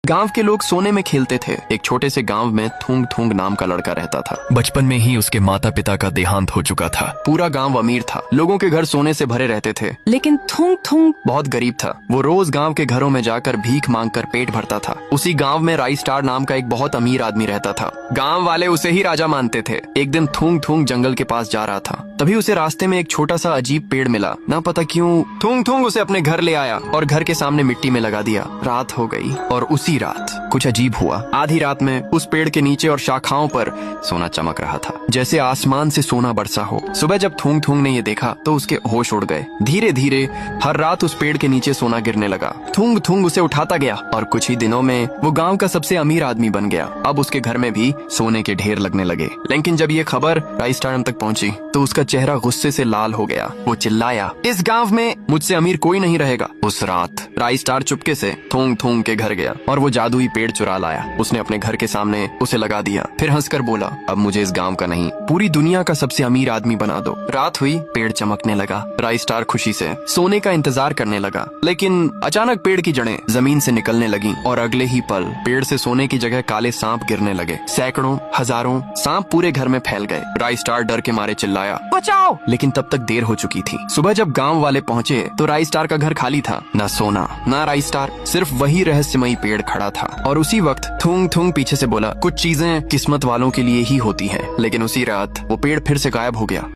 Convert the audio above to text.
गांव के लोग सोने में खेलते थे। एक छोटे से गांव में थूंग थूंग नाम का लड़का रहता था। बचपन में ही उसके माता पिता का देहांत हो चुका था। पूरा गांव अमीर था, लोगों के घर सोने से भरे रहते थे, लेकिन थूंग थूंग बहुत गरीब था। वो रोज गांव के घरों में जाकर भीख मांगकर पेट भरता था। उसी गांव में राई स्टार नाम का एक बहुत अमीर आदमी रहता था। गांव वाले उसे ही राजा मानते थे। एक दिन थूंग थूंग जंगल के पास जा रहा था, तभी उसे रास्ते में एक छोटा सा अजीब पेड़ मिला। ना पता क्यों थूंग थूंग उसे अपने घर ले आया और घर के सामने मिट्टी में लगा दिया। रात हो गई और उसी रात कुछ अजीब हुआ। आधी रात में उस पेड़ के नीचे और शाखाओं पर सोना चमक रहा था, जैसे आसमान से सोना बरसा हो। सुबह जब थूंग थूंग ने ये देखा तो उसके होश उड़ गए। धीरे धीरे हर रात उस पेड़ के नीचे सोना गिरने लगा। थूंग थूंग उसे उठाता गया और कुछ ही दिनों में वो गांव का सबसे अमीर आदमी बन गया। अब उसके घर में भी सोने के ढेर लगने लगे। लेकिन जब ये खबर राई स्टार तक पहुंची तो उसका चेहरा गुस्से से लाल हो गया। वो चिल्लाया, इस गांव में मुझसे अमीर कोई नहीं रहेगा। उस रात राई स्टार चुपके से थूंग थूंग के घर गया और वो जादुई पेड़ चुरा लाया। उसने अपने घर के सामने उसे लगा दिया, फिर हंसकर बोला, अब मुझे इस गांव का नहीं, पूरी दुनिया का सबसे अमीर आदमी बना दो। रात हुई, पेड़ चमकने लगा। राई स्टार खुशी से सोने का इंतजार करने लगा, लेकिन अचानक पेड़ की जड़ें जमीन से निकलने लगी और अगले ही पल पेड़ से सोने की जगह काले सांप गिरने लगे। सैकड़ों हजारों सांप पूरे घर में फैल गए। राई स्टार डर के मारे चिल्लाया, बचाओ! लेकिन तब तक देर हो चुकी थी। सुबह जब गांव वाले पहुंचे तो राई स्टार का घर खाली था। न सोना न राई स्टार, सिर्फ वही रहस्यमयी पेड़ खड़ा था। और उसी वक्त थूंग थूंग पीछे से बोला, कुछ चीजें किस्मत वालों के लिए ही होती हैं। लेकिन उसी रात वो पेड़ फिर से गायब हो गया।